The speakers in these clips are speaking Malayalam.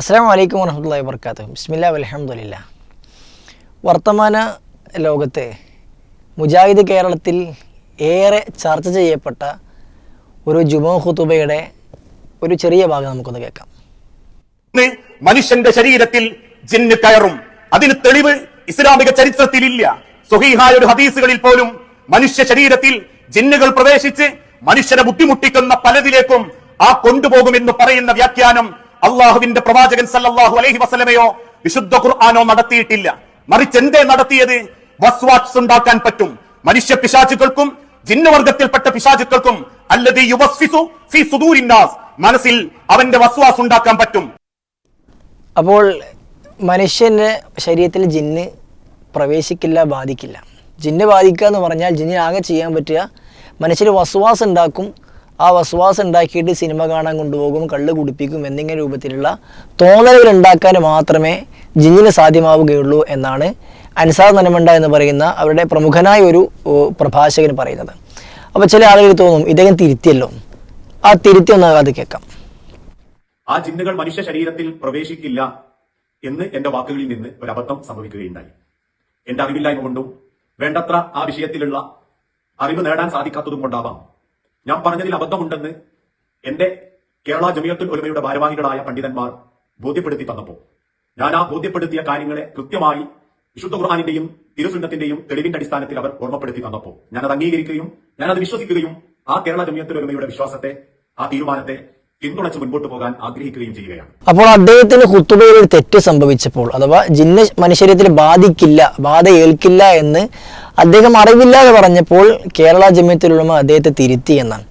അസ്സലാമു അലൈക്കും വറഹ്മത്തുള്ളാഹി വബറകാതുഹു. ബിസ്മില്ലാഹി വൽഹംദുലില്ലാഹ്. വർത്തമാന ലോകത്തെ മുജാഹിദ് കേരളത്തിൽ ഏറെ ചർച്ച ചെയ്യപ്പെട്ട ഒരു ജുമുഅ ഖുതുബയുടെ ഒരു ചെറിയ ഭാഗം നമുക്കൊന്ന് കേൾക്കാം. മനുഷ്യന്റെ ശരീരത്തിൽ ജിന്ന് കയറും. അതിന് തെളിവ് ഇസ്ലാമിക ചരിത്രത്തിൽ ഇല്ല. സ്വഹീഹായ ഒരു ഹദീസുകളിൽ പോലും മനുഷ്യ ശരീരത്തിൽ ജിന്നുകൾ പ്രവേശിച്ച് മനുഷ്യനെ ബുദ്ധിമുട്ടിക്കുന്ന പലതിലേക്കും കൊണ്ടുപോകുമെന്ന് പറയുന്ന വ്യാഖ്യാനം അള്ളാഹുവിന്റെ പ്രവാചകൻ സല്ലല്ലാഹു അലൈഹി വസല്ലമയോ വിശുദ്ധ ഖുർആനോ നടത്തിയിട്ടില്ല. മറിച്ച് എന്തേ നടത്തിയത്? വസ്വാസ് ഉണ്ടാക്കാൻ പറ്റും മനുഷ്യ പിശാചുക്കൾക്കും ജിന്നുവർഗത്തിൽപ്പെട്ട പിശാചുക്കൾക്കും. അല്ലദീ യുവസ്വിസു ഫീ സുദൂരിന്നാസ്, മനസ്സിൽ അവന്റെ വസ്വാസ് ഉണ്ടാക്കാൻ പറ്റും. അപ്പോൾ മനുഷ്യന്റെ ശരീരത്തിൽ ജിന്ന് പ്രവേശിക്കില്ല, ബാധിക്കില്ല. ജിന്ന് ബാധിക്കുക എന്ന് പറഞ്ഞാൽ ജിന്നിന് ആകെ ചെയ്യാൻ പറ്റുക മനുഷ്യർ വസ്വാസ് ഉണ്ടാക്കും. ആ വസ്വാസ് ഉണ്ടാക്കിയിട്ട് സിനിമ കാണാൻ കൊണ്ടുപോകും, കള്ള് കുടിപ്പിക്കും എന്നിങ്ങനെ രൂപത്തിലുള്ള തോന്നലുകൾ ഉണ്ടാക്കാൻ മാത്രമേ ജിന്നിന് സാധ്യമാവുകയുള്ളൂ എന്നാണ് അൻസാർ നന്മണ്ട എന്ന് പറയുന്ന അവരുടെ പ്രമുഖനായ ഒരു പ്രഭാഷകൻ പറയുന്നത്. അപ്പോൾ ചില ആളുകൾ തോന്നും ഇദ്ദേഹം തിരുത്തിയല്ലോ, ആ തിരുത്തി ഒന്ന് അത് കേൾക്കാം. ആ ജിന്നുകൾ മനുഷ്യ ശരീരത്തിൽ പ്രവേശിക്കില്ല എന്ന് എന്റെ വാക്കുകളിൽ നിന്ന് ഒരു അബദ്ധം സംഭവിക്കുകയുണ്ടായി. എന്റെ അറിവില്ലായ്മ കൊണ്ടും വേണ്ടത്ര ആ വിഷയത്തിലുള്ള അറിവ് നേടാൻ സാധിക്കാത്തതും കൊണ്ടാവാം ഞാൻ പറഞ്ഞതിൽ അബദ്ധമുണ്ടെന്ന് എന്റെ കേരള ജമിയത്തുൽ ഉലമയുടെ ഭാരവാഹികളായ പണ്ഡിതന്മാർ ബോധ്യപ്പെടുത്തി തന്നപ്പോൾ ഞാൻ ആ ബോധ്യപ്പെടുത്തിയ കാര്യങ്ങളെ കൃത്യമായി വിശുദ്ധ ഖുർആനിന്റെയും തിരുസുന്നത്തിന്റെയും തെളിവിന്റെ അടിസ്ഥാനത്തിൽ അവർ ഓർമ്മപ്പെടുത്തി തന്നപ്പോൾ ഞാനത് അംഗീകരിക്കുകയും ഞാനത് വിശ്വസിക്കുകയും ആ കേരള ജമിയത്തുൽ ഉലമയുടെ വിശ്വാസത്തെ, ആ തീരുമാനത്തെ പിന്തുണച്ച് മുൻപോട്ട് പോകാൻ ആഗ്രഹിക്കുകയും ചെയ്യുകയാണ്. അപ്പോൾ അദ്ദേഹത്തിന് ഖുതുബയിൽ ഒരു തെറ്റ് സംഭവിച്ചപ്പോൾ, അഥവാ ജിന്ന് മനുഷ്യരീരത്തിൽ ബാധിക്കില്ല, ബാധ ഏൽക്കില്ല എന്ന് അദ്ദേഹം അറിവില്ലാതെ പറഞ്ഞപ്പോൾ കേരള ജമിയത്തുൽ ഉലമ അദ്ദേഹത്തെ തിരുത്തി എന്നാണ്.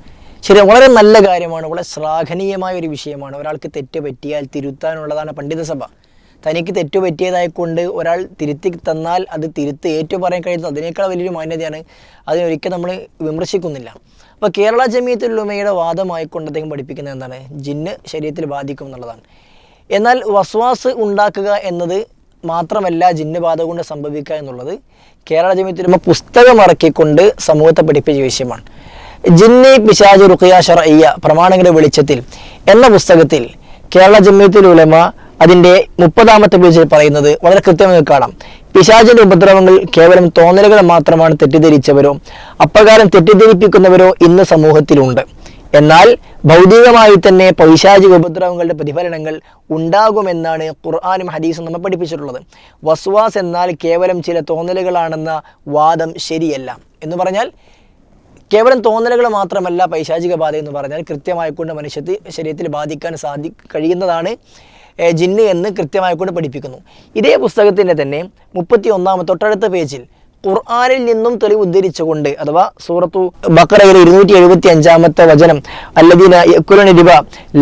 ശരി, വളരെ നല്ല കാര്യമാണ്, വളരെ ശ്ലാഘനീയമായ ഒരു വിഷയമാണ്. ഒരാൾക്ക് തെറ്റ് പറ്റിയാൽ തിരുത്താനുള്ളതാണ് പണ്ഡിത സഭ. തനിക്ക് തെറ്റു പറ്റിയതായിക്കൊണ്ട് ഒരാൾ തിരുത്തി തന്നാൽ അത് തിരുത്ത് ഏറ്റു പറയാൻ കഴിയുന്നത് അതിനേക്കാൾ വലിയൊരു മാന്യതയാണ്. അതിനൊരിക്കലും നമ്മൾ വിമർശിക്കുന്നില്ല. അപ്പോൾ കേരള ജമിയത്തുൽ ഉലമയുടെ വാദമായിക്കൊണ്ട് അദ്ദേഹം പഠിപ്പിക്കുന്നത് എന്താണ്? ജിന്ന് ശരീരത്തിൽ ബാധിക്കും എന്നുള്ളതാണ്. എന്നാൽ വസ്വാസ് ഉണ്ടാക്കുക എന്നത് മാത്രമല്ല ജിന്ന് ബാധ കൊണ്ട് സംഭവിക്കുക എന്നുള്ളത് കേരള ജമിയത്തുൽ ഉലമ പുസ്തകം ഇറക്കിക്കൊണ്ട് സമൂഹത്തെ പഠിപ്പിച്ച വിഷയമാണ്. ജിന്ന് പിശാച് റുഖിയ ശർഇയ്യ പ്രമാണങ്ങളുടെ വെളിച്ചത്തിൽ എന്ന പുസ്തകത്തിൽ കേരള ജമിയത്തുൽ ഉലമ അതിൻ്റെ 30-ാമത്തെ പേജിൽ പറയുന്നത് വളരെ കൃത്യമായി കാണാം. പിശാചിന്റെ ഉപദ്രവങ്ങൾ കേവലം തോന്നലുകൾ മാത്രമാണ് തെറ്റിദ്ധരിച്ചവരോ അപ്രകാരം തെറ്റിദ്ധരിപ്പിക്കുന്നവരോ ഇന്ന് സമൂഹത്തിലുണ്ട്. എന്നാൽ ഭൗതികമായി തന്നെ പൈശാചിക ഉപദ്രവങ്ങളുടെ പ്രതിഫലനങ്ങൾ ഉണ്ടാകുമെന്നാണ് ഖുർആനും ഹദീസും നമ്മെ പഠിപ്പിച്ചിട്ടുള്ളത്. വസ്വാസ് എന്നാൽ കേവലം ചില തോന്നലുകളാണെന്ന വാദം ശരിയല്ല. എന്ന് പറഞ്ഞാൽ കേവലം തോന്നലുകൾ മാത്രമല്ല പൈശാചിക ബാധ എന്ന് പറഞ്ഞാൽ കൃത്യമായിക്കൊണ്ട് മനുഷ്യത്തെ ശരീരത്തിൽ ബാധിക്കാൻ കഴിയുന്നതാണ് ജിന്ന് എന്ന് കൃത്യമായിക്കൊണ്ട് പഠിപ്പിക്കുന്നു. ഇതേ പുസ്തകത്തിൻ്റെ തന്നെ 31-ാമത്തെ തൊട്ടടുത്ത പേജിൽ ഖുർആനിൽ നിന്നും തെളിവ് ഉദ്ധരിച്ചുകൊണ്ട്, അഥവാ സൂറത്തു ബഖറയിലെ 275-ാമത്തെ വചനം അല്ലദീന യഅ്കുലൂന റിബ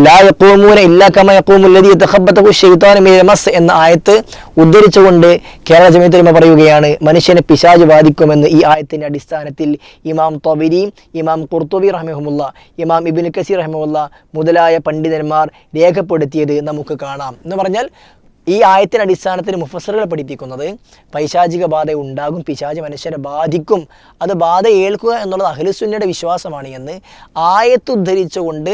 ലാ യഖൂമൂന ഇല്ലാ കമാ യഖൂമു അല്ലദീ യതഖബ്ബതുഹു ശൈത്താനു മിനൽ മസ് എന്ന ആയത്ത് ഉദ്ധരിച്ചുകൊണ്ട് കേരള ജമിയത്തുൽ ഉലമ പറയുകയാണ് മനുഷ്യനെ പിശാച് ബാധിക്കുമെന്ന്. ഈ ആയത്തിന്റെ അടിസ്ഥാനത്തിൽ ഇമാം ത്വബരി, ഇമാം ഖുർത്തുബി റഹിമഹുമുല്ലാ, ഇമാം ഇബ്നു കസീർ റഹിമഹുല്ലാ മുതലായ പണ്ഡിതന്മാർ രേഖപ്പെടുത്തിയത് നമുക്ക് കാണാം. എന്ന് പറഞ്ഞാൽ ഈ ആയത്തിന്റെ അടിസ്ഥാനത്തിൽ മുഫസ്സിറുകൾ പഠിപ്പിക്കുന്നത് പൈശാചിക ബാധ ഉണ്ടാകും, പിശാച് മനുഷ്യരെ ബാധിക്കും, അത് ബാധ ഏൽക്കുക എന്നുള്ളത് അഹ്ലുസുന്നയുടെ വിശ്വാസമാണ് എന്ന് ആയത്തുദ്ധരിച്ചുകൊണ്ട്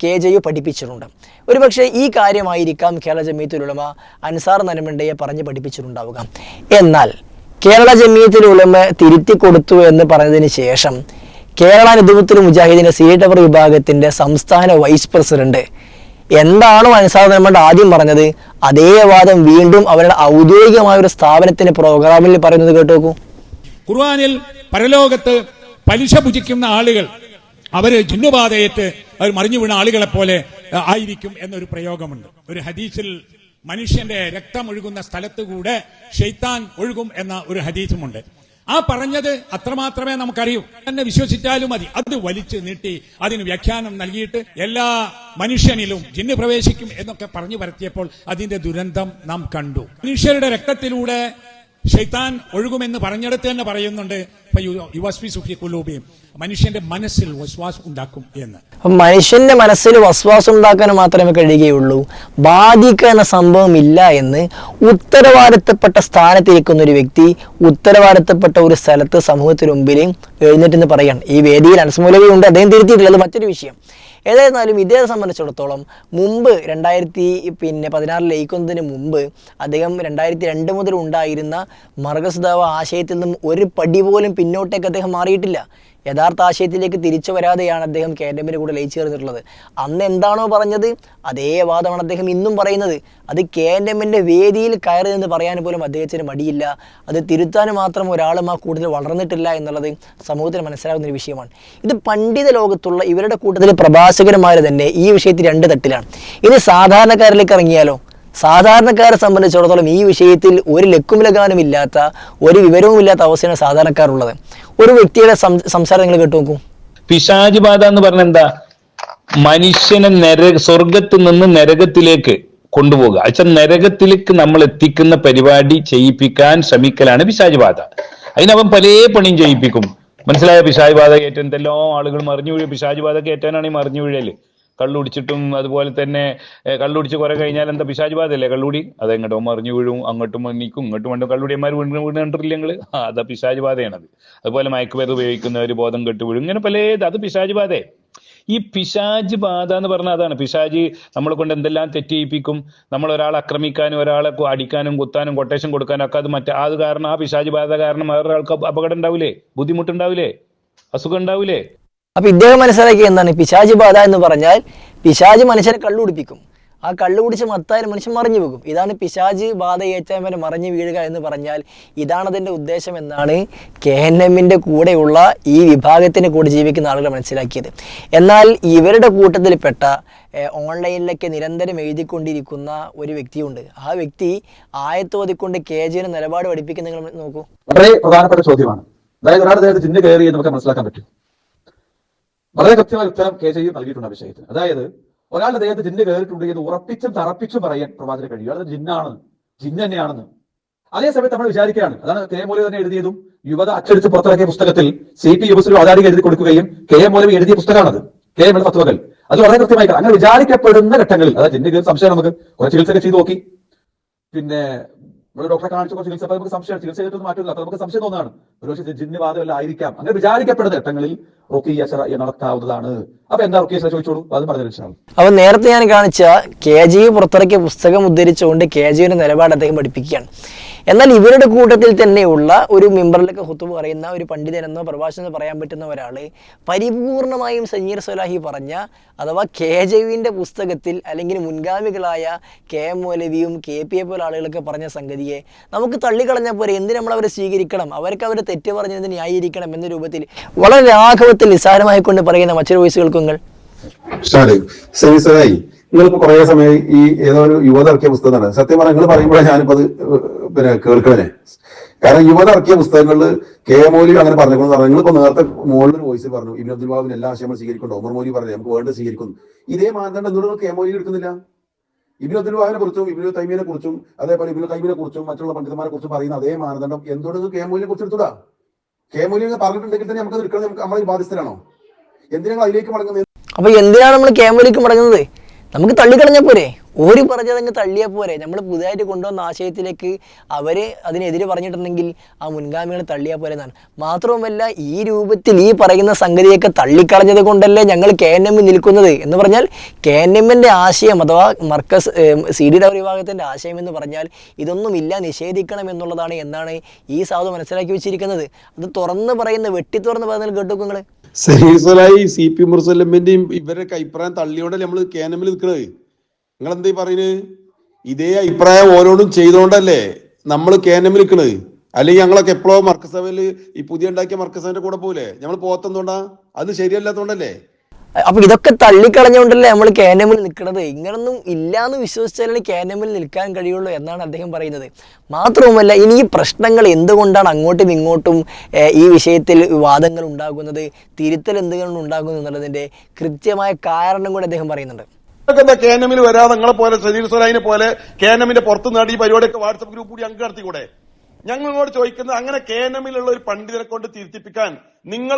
KJU പഠിപ്പിച്ചിട്ടുണ്ട്. ഒരുപക്ഷെ ഈ കാര്യമായിരിക്കാം കേരള ജമിയത്തുൽ ഉലമ അൻസാർ നന്മണ്ടയെ പറഞ്ഞ് പഠിപ്പിച്ചിട്ടുണ്ടാവുക. എന്നാൽ കേരള ജമിയത്തുൽ ഉലമ തിരുത്തി കൊടുത്തു എന്ന് പറഞ്ഞതിന് ശേഷം കേരള നദുവത്തുൽ മുജാഹിദിന്റെ CA വിഭാഗത്തിന്റെ സംസ്ഥാന വൈസ് പ്രസിഡന്റ് എന്താണോ അൻസാർ നന്മണ്ട ആദ്യം പറഞ്ഞത് അതേ വാദം വീണ്ടും അവരുടെ ഔദ്യോഗികമായ ഒരു സ്ഥാപനത്തിന്റെ പ്രോഗ്രാമിൽ പറയുന്നത് കേട്ടോക്കൂ. ഖുർആനിൽ പരലോകത്ത് പലിശ ഭുജിക്കുന്ന ആളുകൾ അവര് ജിന്നുബാധയേറ്റ് അവർ മറിഞ്ഞു വീണ ആളുകളെ പോലെ ആയിരിക്കും എന്നൊരു പ്രയോഗമുണ്ട്. ഒരു ഹദീസിൽ മനുഷ്യന്റെ രക്തം ഒഴുകുന്ന സ്ഥലത്ത് കൂടെ ശൈത്താൻ ഒഴുകും എന്ന ഒരു ഹദീസുമുണ്ട്. ആ പറഞ്ഞത് അത്രമാത്രമേ നമുക്കറിയൂ. തന്നെ വിശ്വസിച്ചാലും മതി. അത് വലിച്ചു നീട്ടി അതിന് വ്യാഖ്യാനം നൽകിയിട്ട് എല്ലാ മനുഷ്യനിലും ജിന്ന് പ്രവേശിക്കും എന്നൊക്കെ പറഞ്ഞു പരത്തിയപ്പോൾ അതിന്റെ ദുരന്തം നാം കണ്ടു. മനുഷ്യരുടെ രക്തത്തിലൂടെ ശൈത്താൻ ഒഴുകുമെന്ന് പറഞ്ഞിടത്ത് തന്നെ പറയുന്നുണ്ട് മനുഷ്യന്റെ മനസ്സിൽ വസ്വാസ് ഉണ്ടാക്കും എന്ന്. മനുഷ്യന്റെ മനസ്സിൽ വസ്വാസം ഉണ്ടാക്കാൻ മാത്രമേ കഴിയുകയുള്ളൂ, ബാധിക്കുക എന്ന സംഭവം ഇല്ല എന്ന് ഉത്തരവാദിത്തപ്പെട്ട സ്ഥാനത്തിരിക്കുന്ന ഒരു വ്യക്തി ഉത്തരവാദിത്തപ്പെട്ട ഒരു സ്ഥലത്ത് സമൂഹത്തിന് മുമ്പിൽ എഴുന്നേറ്റ് പറയാണ്. ഈ വേദിയിൽ അൻസ് മൗലവി ഉണ്ട്, അദ്ദേഹം തിരുത്തിയിട്ടില്ല, അത് മറ്റൊരു വിഷയം. ഏതായിരുന്നാലും ഇദ്ദേഹത്തെ സംബന്ധിച്ചിടത്തോളം മുമ്പ് 2016 ലയിക്കുന്നതിന് മുമ്പ് അദ്ദേഹം 2002 മുതൽ ഉണ്ടായിരുന്ന മർകസ് ദഅവ ആശയത്തിൽ നിന്നും ഒരു പടി പോലും പിന്നോട്ടേക്ക് അദ്ദേഹം മാറിയിട്ടില്ല. യഥാർത്ഥ ആശയത്തിലേക്ക് തിരിച്ചു വരാതെയാണ് അദ്ദേഹം KNMന്റെ കൂടെ ലയിച്ചു ചേർന്നിട്ടുള്ളത്. അന്ന് എന്താണോ പറഞ്ഞത് അതേ വാദമാണ് അദ്ദേഹം ഇന്നും പറയുന്നത്. അത് KNMന്റെ വേദിയിൽ കയറി എന്ന് പറയാൻ പോലും അദ്ദേഹത്തിന് മടിയില്ല. അത് തിരുത്താൻ മാത്രം ഒരാളും ആ കൂട്ടത്തിൽ വളർന്നിട്ടില്ല എന്നുള്ളത് സമൂഹത്തിന് മനസ്സിലാകുന്ന ഒരു വിഷയമാണ്. ഇത് പണ്ഡിത ലോകത്തുള്ള ഇവരുടെ കൂട്ടത്തിൽ പ്രഭാഷകന്മാർ തന്നെ ഈ വിഷയത്തിൽ 2 തട്ടിലാണ്. ഇനി സാധാരണക്കാരിലേക്ക് ഇറങ്ങിയാലോ, സാധാരണക്കാരെ സംബന്ധിച്ചിടത്തോളം ഈ വിഷയത്തിൽ ഒരു ലക്കും ലഗാനും ഇല്ലാത്ത, ഒരു വിവരവും ഇല്ലാത്ത അവസ്ഥയാണ് സാധാരണക്കാരുള്ളത്. ഒരു വ്യക്തിയുടെ സംസാരം നിങ്ങൾ കേട്ടു നോക്കൂ. പിശാച് ബാധ എന്ന് പറഞ്ഞ എന്താ? മനുഷ്യനെ സ്വർഗത്തിൽ നിന്ന് നരകത്തിലേക്ക് കൊണ്ടുപോകുക. അച്ഛൻ നരകത്തിലേക്ക് നമ്മൾ എത്തിക്കുന്ന പരിപാടി ചെയ്യിപ്പിക്കാൻ ശ്രമിക്കലാണ് പിശാച് ബാധ. അതിനവൻ പല പണിയും ചെയ്യിപ്പിക്കും. മനസ്സിലായ? പിശാച് ബാധ കയറ്റാൻ എന്തെല്ലാം ആളുകൾ മറിഞ്ഞു വീഴും. പിശാച് ബാധ കയറ്റാനാണ് ഈ മറിഞ്ഞു വീഴല്. കള്ളുടിച്ചിട്ടും അതുപോലെ തന്നെ കള്ളുടിച്ച് കുറെ കഴിഞ്ഞാൽ എന്താ പിശാച് ബാധയല്ലേ കള്ളുടി? അതെങ്ങോട്ടോ മറിഞ്ഞു വീഴും, അങ്ങോട്ടും മണ്ണിക്കും ഇങ്ങോട്ടും മണ്ടും കള്ളുടിയന്മാർ വീണ് കണ്ടിട്ടില്ല നിങ്ങള്? അതാ പിശാച് ബാധയാണത്. അതുപോലെ മയക്കുമരുന്ന് ഉപയോഗിക്കുന്നവർ ബോധം കെട്ട് വീഴും. ഇങ്ങനെ പല അത് പിശാച് ബാധയെ. ഈ പിശാച് ബാധ എന്ന് പറഞ്ഞാൽ അതാണ്. പിശാച് നമ്മളെ കൊണ്ട് എന്തെല്ലാം തെറ്റിയിപ്പിക്കും. നമ്മൾ ഒരാളെ ആക്രമിക്കാനും ഒരാളെ അടിക്കാനും കുത്താനും കൊട്ടേഷൻ കൊടുക്കാനും ഒക്കെ അത് കാരണം, ആ പിശാച് ബാധ കാരണം വേറൊരാൾക്ക് അപകടം ഉണ്ടാവില്ലേ? ബുദ്ധിമുട്ടുണ്ടാവില്ലേ? അസുഖം ഉണ്ടാവില്ലേ? അപ്പൊ ഇദ്ദേഹം മനസ്സിലാക്കിയ എന്താണ് പിശാച് ബാധ എന്ന് പറഞ്ഞാൽ? പിശാച് മനുഷ്യനെ കള്ളുടിപ്പിക്കും. ആ കള്ളു കുടിച്ച് മത്തായാലും മനുഷ്യൻ മറിഞ്ഞു പോകും. ഇതാണ് പിശാച് ബാധ ഏറ്റാൻ വരെ മറിഞ്ഞു വീഴുക എന്ന് പറഞ്ഞാൽ ഇതാണ് അതിൻ്റെ ഉദ്ദേശം എന്നാണ് KNMന്റെ കൂടെയുള്ള ഈ വിഭാഗത്തിന് കൂടെ ജീവിക്കുന്ന ആളുകൾ മനസ്സിലാക്കിയത്. എന്നാൽ ഇവരുടെ കൂട്ടത്തിൽപ്പെട്ട ഓൺലൈനിലൊക്കെ നിരന്തരം എഴുതിക്കൊണ്ടിരിക്കുന്ന ഒരു വ്യക്തിയുണ്ട്. ആ വ്യക്തി ആയത്തോതിക്കൊണ്ട് KJന് നിലപാട് പഠിപ്പിക്കുന്ന നിങ്ങൾ നോക്കൂ. വളരെ പ്രധാനപ്പെട്ട ചോദ്യമാണ്. അതായത് ഒരാൾ അദ്ദേഹത്തെ ജിന്ന് കയറി എന്ന് നമുക്ക് മനസ്സിലാക്കാൻ പറ്റും. വളരെ കൃത്യമായ ഉത്തരം KJ നൽകിയിട്ടുണ്ട് ആ വിഷയത്തിൽ. അതായത് ഒരാൾ അദ്ദേഹത്തെ ജിന്ന് കയറിയിട്ടുണ്ട് എന്ന് ഉറപ്പിച്ചും തറപ്പിച്ചും പറയാൻ പ്രവാചകന് കഴിയും. അത് ജിന്നാണ്, ജിന്ന് തന്നെയാണെന്ന്. അതേസമയത്ത് നമ്മൾ വിചാരിക്കുകയാണ്, അതാണ് K. മൗലവി തന്നെ എഴുതിയതും യുവത അച്ചടിച്ച് പുറത്തിറക്കിയ പുസ്തകത്തിൽ CP യുവസ്ലു ആധാരിക എഴുതി കൊടുക്കുകയും K. മൗലവി എഴുതിയ പുസ്തകമാണത്. KM ഫത്വകൾ. അത് വളരെ കൃത്യമായി അങ്ങനെ വിചാരിക്കപ്പെടുന്ന ഘട്ടങ്ങളിൽ, അതായത് ജിന്ന് കയറി സംശയം നമുക്ക് കുറെ ചികിത്സയൊക്കെ ചെയ്ത് നോക്കി, പിന്നെ നമ്മൾ ഡോക്ടറെ കാണിച്ചു ചികിത്സ നമുക്ക് സംശയം, ചികിത്സ ചെയ്തിട്ടൊന്നും മാറ്റില്ല, അപ്പൊ നമുക്ക് സംശയം തോന്നാണ് ഒരുപക്ഷെ ജിന്ന് ബാധമല്ല ആയിരിക്കാം. അങ്ങനെ വിചാരിക്കപ്പെടുന്ന ഘട്ടങ്ങളിൽ റുഖിയ്യ ശർഇയ്യ നടത്താവുന്നതാണ്. അപ്പൊ എന്താ റുഖിയ്യ ചോദിച്ചോളൂ, അതും പറഞ്ഞു. അപ്പൊ നേരത്തെ ഞാൻ കാണിച്ച KJ പുറത്തിറക്കിയ പുസ്തകം ഉദ്ധരിച്ചുകൊണ്ട് KJയുടെ നിലപാട് അദ്ദേഹം പഠിപ്പിക്കുകയാണ്. എന്നാൽ ഇവരുടെ കൂട്ടത്തിൽ തന്നെയുള്ള ഒരു മെമ്പറിലൊക്കെ ഹുത്തുബ പറയുന്ന ഒരു പണ്ഡിതനെന്നോ പ്രഭാഷകനെന്നോ പറയാൻ പറ്റുന്ന ഒരാൾ പരിപൂർണമായും സനീർ സ്വലാഹി പറഞ്ഞ അഥവാ KJവിൻ്റെ പുസ്തകത്തിൽ അല്ലെങ്കിൽ മുൻഗാമികളായ KM മൗലവിയും KPയെ പോലെ ആളുകളൊക്കെ പറഞ്ഞ സംഗതിയെ നമുക്ക് തള്ളിക്കളഞ്ഞാൽ പോരെ, എന്തിന് നമ്മൾ അവരെ സ്വീകരിക്കണം, അവർക്ക് അവരെ തെറ്റ് പറഞ്ഞതിന് ന്യായീകരിക്കണം എന്ന രൂപത്തിൽ വളരെ ലാഘവത്തിൽ നിസ്സാരമായിക്കൊണ്ട് പറയുന്ന മറ്റൊരു വോയിസ് കേൾക്കുങ്ങൾ. നിങ്ങളിപ്പോ കുറെ സമയം ഈ ഏതോ ഒരു യുവത ഇറക്കിയ പുസ്തകമാണ്. സത്യം പറഞ്ഞാൽ നിങ്ങൾ പറയുമ്പോഴാണ് ഞാനിപ്പോ അത് കേൾക്കണേ. കാരണം യുവത ഇറക്കിയ പുസ്തകങ്ങളിൽ K. മൗലവി അങ്ങനെ പറഞ്ഞു. നിങ്ങളിപ്പോ നേരത്തെ മുകളിൽ വോയിസ് പറഞ്ഞു ഇബ്നു അബ്ദുൽ വഹാബിന് എല്ലാ ആശയങ്ങളും സ്വീകരിക്കുന്നുണ്ട്. ഉമർ മൗലവി പറഞ്ഞു നമുക്ക് വേണ്ടത് സ്വീകരിക്കുന്നു. ഇതേ മാനദണ്ഡം എന്തുകൊണ്ട് K. മൗലവി എടുക്കുന്നില്ല? ഇബ്നു അബ്ദുൽ വഹാബിനെ കുറിച്ചും ഇബ്നു തൈമിയെ കുറിച്ചും അതേപോലെ ഇബ്നു ഖയ്യിമിനെ കുറിച്ചും മറ്റുള്ള പണ്ഡിതന്മാരെ കുറിച്ചും പറയുന്ന അതേ മാനദണ്ഡം എന്തുകൊണ്ട് K. മൗലവിയെ കുറിച്ച് എടുത്തൂടാ? K. മൗലവി പറഞ്ഞിട്ടുണ്ടെങ്കിൽ തന്നെ നമുക്ക് എടുക്കണം. നമ്മൾ ബാധ്യസ്ഥരാണോ? എന്തിനാണ് അതിലേക്ക് മടങ്ങുന്നത്? അപ്പൊ എന്തിനാണ് നമ്മൾ K. മൗലവിക്ക് മടങ്ങുന്നത്? നമുക്ക് തള്ളിക്കളഞ്ഞാൽ പോരെ, ഓര് പറഞ്ഞതങ്ങ് തള്ളിയാൽ പോരെ. നമ്മൾ പുതുതായിട്ട് കൊണ്ടുവന്ന ആശയത്തിലേക്ക് അവർ അതിനെതിരെ പറഞ്ഞിട്ടുണ്ടെങ്കിൽ ആ മുൻഗാമികൾ തള്ളിയാൽ പോരെ എന്നാണ്. മാത്രവുമല്ല ഈ രൂപത്തിൽ ഈ പറയുന്ന സംഗതിയൊക്കെ തള്ളിക്കളഞ്ഞത് കൊണ്ടല്ലേ ഞങ്ങൾ KNM നിൽക്കുന്നത് എന്ന് പറഞ്ഞാൽ KNMന്റെ ആശയം അഥവാ മർക്കസ് CD വിഭാഗത്തിൻ്റെ ആശയം എന്ന് പറഞ്ഞാൽ ഇതൊന്നുമില്ല, നിഷേധിക്കണം എന്നുള്ളതാണ് എന്നാണ് ഈ സാധു മനസ്സിലാക്കി വെച്ചിരിക്കുന്നത്. അത് തുറന്ന് പറയുന്ന വെട്ടി തുറന്ന് പറയുന്നത് കേട്ടു നിങ്ങൾ. സനീർ CP മുർസലമിന്റെയും ഇവരുടെ അഭിപ്രായം തള്ളിയോണ്ടല്ലേ നമ്മള് KNMൽ നിൽക്കുന്നത്. നിങ്ങൾ എന്താ പറയുന്നത്? ഇതേ അഭിപ്രായം ഓരോന്നും ചെയ്തോണ്ടല്ലേ നമ്മൾ KNMൽ നിൽക്കുന്നത്. അല്ലെങ്കിൽ ഞങ്ങളൊക്കെ എപ്പോഴോ മർക്കസഭയില് ഈ പുതിയ ഉണ്ടാക്കിയ മർക്കസഭന്റെ കൂടെ പോലെ നമ്മൾ പോകത്തെന്തുകൊണ്ടാ? അത് ശരിയല്ലാത്തോണ്ടല്ലേ? അപ്പൊ ഇതൊക്കെ തള്ളിക്കളഞ്ഞുകൊണ്ടല്ലേ നമ്മൾ KNMൽ നിൽക്കുന്നത്. ഇങ്ങനൊന്നും ഇല്ലാന്ന് വിശ്വസിച്ചാലേ KNMൽ നിൽക്കാൻ കഴിയുള്ളൂ എന്നാണ് അദ്ദേഹം പറയുന്നത്. മാത്രവുമല്ല ഇനി ഈ പ്രശ്നങ്ങൾ എന്തുകൊണ്ടാണ് അങ്ങോട്ടും ഇങ്ങോട്ടും ഈ വിഷയത്തിൽ വാദങ്ങൾ ഉണ്ടാകുന്നത്, തിരുത്തൽ എന്തുകൊണ്ട് ഉണ്ടാകുന്നത് എന്നുള്ളതിന്റെ കൃത്യമായ കാരണം കൂടെ അദ്ദേഹം പറയുന്നുണ്ട്. KNMൽ വരാതെ നിങ്ങളെ പോലെ സനീർ സ്വലാഹിനെ പോലെ KNMന്റെ പുറത്തു നാടി ഈ പരിപാടിയൊക്കെ വാട്സപ്പ് ഗ്രൂപ്പ് കൂടി അങ്ങ് നടത്തിക്കൂടെ? ഞങ്ങളോട് ചോദിക്കുന്നത് അങ്ങനെ KNMലുള്ള ഒരു പണ്ഡിതനെ കൊണ്ട് തിരുത്തിപ്പിക്കാൻ നിങ്ങൾ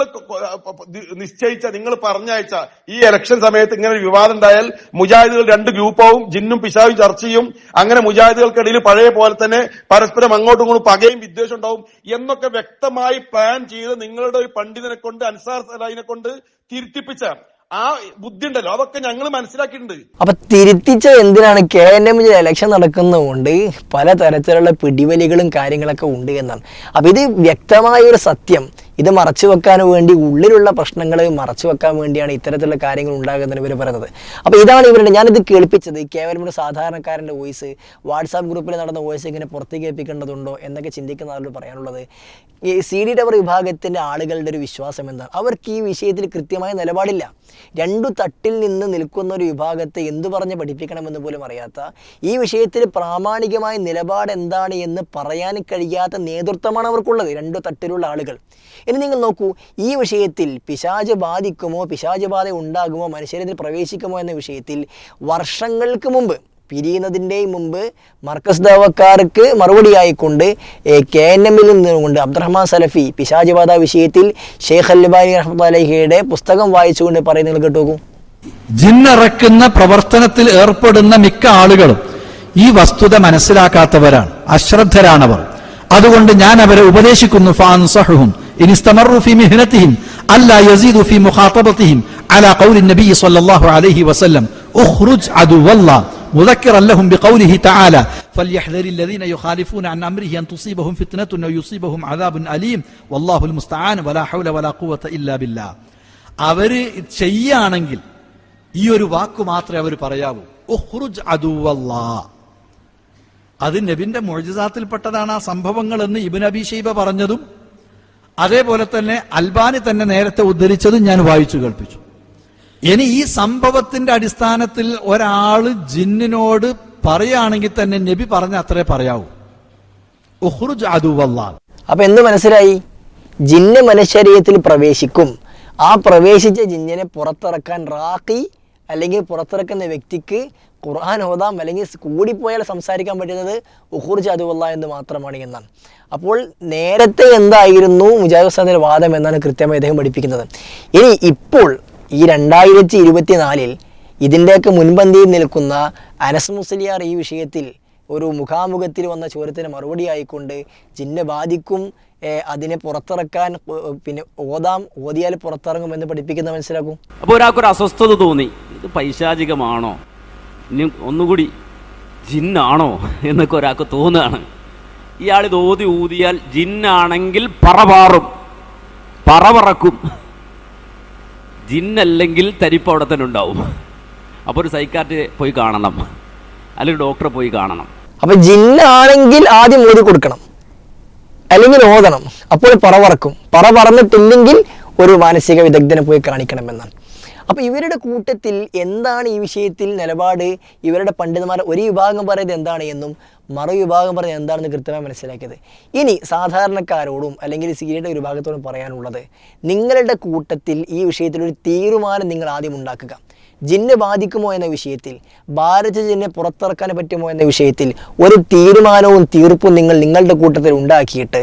നിശ്ചയിച്ച, നിങ്ങൾ പറഞ്ഞയച്ച ഈ ഇലക്ഷൻ സമയത്ത് ഇങ്ങനെ ഒരു വിവാദം ഉണ്ടായാൽ മുജാഹിദുകൾ 2 ഗ്രൂപ്പാവും, ജിന്നും പിശാവും ചർച്ച ചെയ്യും. അങ്ങനെ മുജാഹിദുകൾക്കിടയിൽ പഴയ പോലെ തന്നെ പരസ്പരം അങ്ങോട്ടും ഇങ്ങോട്ടും പകയും വിദ്വേഷം ഉണ്ടാവും എന്നൊക്കെ വ്യക്തമായി പ്ലാൻ ചെയ്ത് നിങ്ങളുടെ ഒരു പണ്ഡിതനെ കൊണ്ട് അൻസാർ സലാഹിനെ കൊണ്ട് തിരുത്തിപ്പിച്ച ആ ബുദ്ധി ഉണ്ടല്ലോ, അതൊക്കെ ഞങ്ങൾ മനസ്സിലാക്കിയിട്ടുണ്ട്. അപ്പൊ തിരുത്തിച്ച എന്തിനാണ്? KNM ഇലക്ഷൻ നടക്കുന്നതുകൊണ്ട് പലതരത്തിലുള്ള പിടിവലികളും കാര്യങ്ങളൊക്കെ ഉണ്ട് എന്നാണ്. അപ്പൊ ഇത് വ്യക്തമായ ഒരു സത്യം. ഇത് മറച്ചു വെക്കാൻ വേണ്ടി, ഉള്ളിലുള്ള പ്രശ്നങ്ങൾ മറച്ചു വെക്കാൻ വേണ്ടിയാണ് ഇത്തരത്തിലുള്ള കാര്യങ്ങൾ ഉണ്ടാകുന്നതിന് ഇവർ പറയുന്നത്. അപ്പോൾ ഇതാണ് ഇവരുടെ, ഞാനിത് കേൾപ്പിച്ചത് കേവലം ഒരു സാധാരണക്കാരൻ്റെ വോയിസ്, വാട്സാപ്പ് ഗ്രൂപ്പിൽ നടന്ന വോയിസ് ഇങ്ങനെ പുറത്തേക്ക് കേൾപ്പിക്കേണ്ടതുണ്ടോ എന്നൊക്കെ ചിന്തിക്കുന്ന ആളോട് പറയാനുള്ളത്, ഈ CD ടവർ വിഭാഗത്തിൻ്റെ ആളുകളുടെ ഒരു വിശ്വാസം എന്താണ്? അവർക്ക് ഈ വിഷയത്തിൽ കൃത്യമായ നിലപാടില്ല. രണ്ടു തട്ടിൽ നിന്ന് നിൽക്കുന്ന ഒരു വിഭാഗത്തെ എന്തു പറഞ്ഞ് പഠിപ്പിക്കണമെന്ന് പോലും അറിയാത്ത, ഈ വിഷയത്തിൽ പ്രാമാണികമായ നിലപാട് എന്താണ് എന്ന് പറയാൻ കഴിയാത്ത നേതൃത്വമാണ് അവർക്കുള്ളത്, രണ്ടു തട്ടിലുള്ള ആളുകൾ. ഇനി നിങ്ങൾ നോക്കൂ, ഈ വിഷയത്തിൽ പിശാച് ബാധിക്കുമോ, പിശാച് ബാധ ഉണ്ടാകുമോ, മനുഷ്യരിൽ പ്രവേശിക്കുമോ എന്ന വിഷയത്തിൽ വർഷങ്ങൾക്ക് മുമ്പ്, പിരിയുന്നതിൻ്റെയും മുമ്പ് മർക്കസ് ദാവക്കാർക്ക് മറുപടിയായിക്കൊണ്ട് KNM-ൽ നിന്നുകൊണ്ട് അബ്ദുറഹ്മാൻ സലഫി പിശാച് ബാധ വിഷയത്തിൽ ഷെയ്ഖ് അൽബാനി റഹ്മത്തുള്ളാഹി അലൈഹിയുടെ പുസ്തകം വായിച്ചുകൊണ്ട് പറയുന്നത് കേട്ടോക്കൂ. ജിന്നിറക്കുന്ന പ്രവർത്തനത്തിൽ ഏർപ്പെടുന്ന മിക്ക ആളുകളും ഈ വസ്തുത മനസ്സിലാക്കാത്തവരാണ്, അശ്രദ്ധരാണവർ. അതുകൊണ്ട് ഞാൻ അവരെ ഉപദേശിക്കുന്നു, ഫഅൻസഹുഹും ഇൻ ഇസ്തമറു ഫീ മിഹ്നതിഹിം അല്ലാ യസീദു ഫീ മുഖാതബതിഹിം അലാ ഖൗലി നബി സ്വല്ലല്ലാഹു അലൈഹി വസല്ലം ഉഖ്റുജ് അദുവല്ലാഹ് മുദക്കിറൻ ലഹും ബിഖൗലിഹി തആല ഫൽയഹ്ദരിൽ ലദീന യുഖാലിഫൂന അൻ അംരിഹി അൻ തുസീബഹും ഫിത്നത്തുൻ ഔ യുസീബഹും അദാബുൻ അലീം വല്ലാഹുൽ മുസ്തആൻ വലാ ഹൗല വലാ ഖുവത ഇല്ലാ ബില്ലാഹ്. അവര് ചെയ്യാണെങ്കിൽ ഈ ഒരു വാക്ക് മാത്രമേ അവർ പറയാവൂ, ഉഖ്റുജ് അദുവല്ലാഹ്. അത് നബിന്റെ മുഅ്ജിസാത്തിൽപ്പെട്ടതാണ് ആ സംഭവങ്ങൾ എന്ന് ഇബ്നു അബീ ശൈബ പറഞ്ഞതും അതേപോലെ തന്നെ അൽബാനി തന്നെ നേരത്തെ ഉദ്ധരിച്ചതും ഞാൻ വായിച്ചു കേൾപ്പിച്ചു. ഇനി ഈ സംഭവത്തിന്റെ അടിസ്ഥാനത്തിൽ ഒരാള് ജിന്നിനോട് പറയുകയാണെങ്കിൽ തന്നെ നബി പറഞ്ഞ അത്രേ പറയാവൂ, ഉഖ്റുജ് അദുവല്ലാഹ്. അപ്പൊ എന്ത് മനസ്സിലായി? ജിന്ന് മനുഷ്യരീരത്തിൽ പ്രവേശിക്കും. ആ പ്രവേശിച്ച ജിന്നിനെ പുറത്തിറക്കാൻ റാഖി അല്ലെങ്കിൽ പുറത്തിറക്കുന്ന വ്യക്തിക്ക് ഖുർആൻ ഓതാം, അല്ലെങ്കിൽ കൂടിപ്പോയാൽ സംസാരിക്കാൻ പറ്റുന്നത് ഉഖ്റുജ് അദുവല്ലാഹ് എന്ന് മാത്രമാണ് എന്നാണ്. അപ്പോൾ നേരത്തെ എന്തായിരുന്നു മുജാഹിദ് ഉസ്താദിന്റെ വാദം എന്നാണ് കൃത്യമായി അദ്ദേഹം പഠിപ്പിക്കുന്നത്. ഇനി ഇപ്പോൾ ഈ 2024 ഇതിൻ്റെയൊക്കെ മുൻപന്തിയിൽ നിൽക്കുന്ന അനസ് മുസ്ലിയാർ ഈ വിഷയത്തിൽ ഒരു മുഖാമുഖത്തിൽ വന്ന ചോദ്യത്തിന് മറുപടി ആയിക്കൊണ്ട് ജിന്ന് ബാധിക്കും, അതിനെ പുറത്തിറക്കാൻ പിന്നെ ഓതിയാൽ പുറത്തിറങ്ങും എന്ന് പഠിപ്പിക്കുന്ന മനസ്സിലാക്കും. അപ്പോൾ ഒരാൾക്കൊരു അസ്വസ്ഥത തോന്നി, ഇത് പൈശാചികമാണോ, ഇനി ഒന്നുകൂടി ജിന്നാണോ എന്നൊക്കെ ഒരാൾക്ക് തോന്നുകയാണ്. ഇയാൾ ഇത് ഊതിയാൽ ജിന്നാണെങ്കിൽ പറവറക്കും, ജിന്നല്ലെങ്കിൽ തരിപ്പ് അവിടെ തന്നെ ഉണ്ടാവും. അപ്പോൾ ഒരു സൈക്കാട്രിയെ പോയി കാണണം, അല്ലെങ്കിൽ ഡോക്ടറെ പോയി കാണണം. അപ്പൊ ജിന്നാണെങ്കിൽ ആദ്യം ഓതി കൊടുക്കണം, അല്ലെങ്കിൽ ഓതണം, അപ്പോൾ പറവറക്കും. പറന്നിട്ടില്ലെങ്കിൽ ഒരു മാനസിക വിദഗ്ധനെ പോയി കാണിക്കണമെന്നാണ്. അപ്പോൾ ഇവരുടെ കൂട്ടത്തിൽ എന്താണ് ഈ വിഷയത്തിൽ നിലപാട്? ഇവരുടെ പണ്ഡിതന്മാർ ഒരു വിഭാഗം പറയുന്നത് എന്താണ് എന്നും മറുവിഭാഗം പറയുന്നത് എന്താണെന്ന് കൃത്യമായി മനസ്സിലാക്കിയത്. ഇനി സാധാരണക്കാരോടും അല്ലെങ്കിൽ സീരിയുടെ ഒരു വിഭാഗത്തോടും പറയാനുള്ളത്, നിങ്ങളുടെ കൂട്ടത്തിൽ ഈ വിഷയത്തിൽ ഒരു തീരുമാനം നിങ്ങൾ ആദ്യം ഉണ്ടാക്കുക. ജിന്ന് ബാധിക്കുമോ എന്ന വിഷയത്തിൽ, ഭാരത ജിന്നെ പുറത്തിറക്കാൻ പറ്റുമോ എന്ന വിഷയത്തിൽ ഒരു തീരുമാനവും തീർപ്പും നിങ്ങൾ നിങ്ങളുടെ കൂട്ടത്തിൽ ഉണ്ടാക്കിയിട്ട്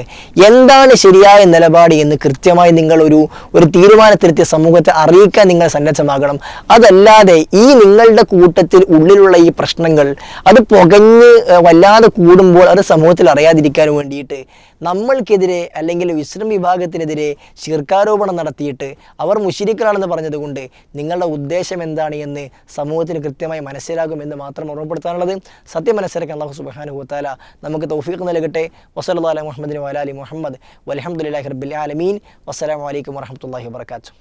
എന്താണ് ശരിയായ നിലപാട് എന്ന് കൃത്യമായി നിങ്ങൾ ഒരു തീരുമാനത്തിലെത്തിയ സമൂഹത്തെ അറിയിക്കാൻ നിങ്ങൾ സന്നദ്ധമാകണം. അതല്ലാതെ ഈ നിങ്ങളുടെ കൂട്ടത്തിൽ ഉള്ളിലുള്ള ഈ പ്രശ്നങ്ങൾ അത് പുകഞ്ഞ് വല്ലാതെ കൂടുമ്പോൾ അത് സമൂഹത്തിൽ അറിയാതിരിക്കാൻ വേണ്ടിയിട്ട് നമ്മൾക്കെതിരെ അല്ലെങ്കിൽ ഇസ്ലാം വിഭാഗത്തിനെതിരെ ശിർക്കാരോപണം നടത്തിയിട്ട് അവർ മുശ്രിക്കുകളാണെന്ന് പറഞ്ഞതുകൊണ്ട് നിങ്ങളുടെ ഉദ്ദേശം എന്താണ് എന്ന് സമൂഹത്തിന് കൃത്യമായി മനസ്സിലാകുമെന്ന് മാത്രം ഓർമ്മപ്പെടുത്താനുള്ളത്. സത്യം മനസ്സിലാക്കാൻ അല്ലാഹു സുബ്ഹാനഹു വ തആല നമുക്ക് തൗഫീഖ് നൽകട്ടെ. വസല്ലല്ലാഹു അലൈഹി മുഹമ്മദിൻ വഅലാലി മുഹമ്മദ് വൽഹംദുലില്ലാഹി റബ്ബിൽ ആലമീൻ. വസ്സലാമു അലൈക്കും വറഹ്മത്തുള്ളാഹി വബറകാതുഹു.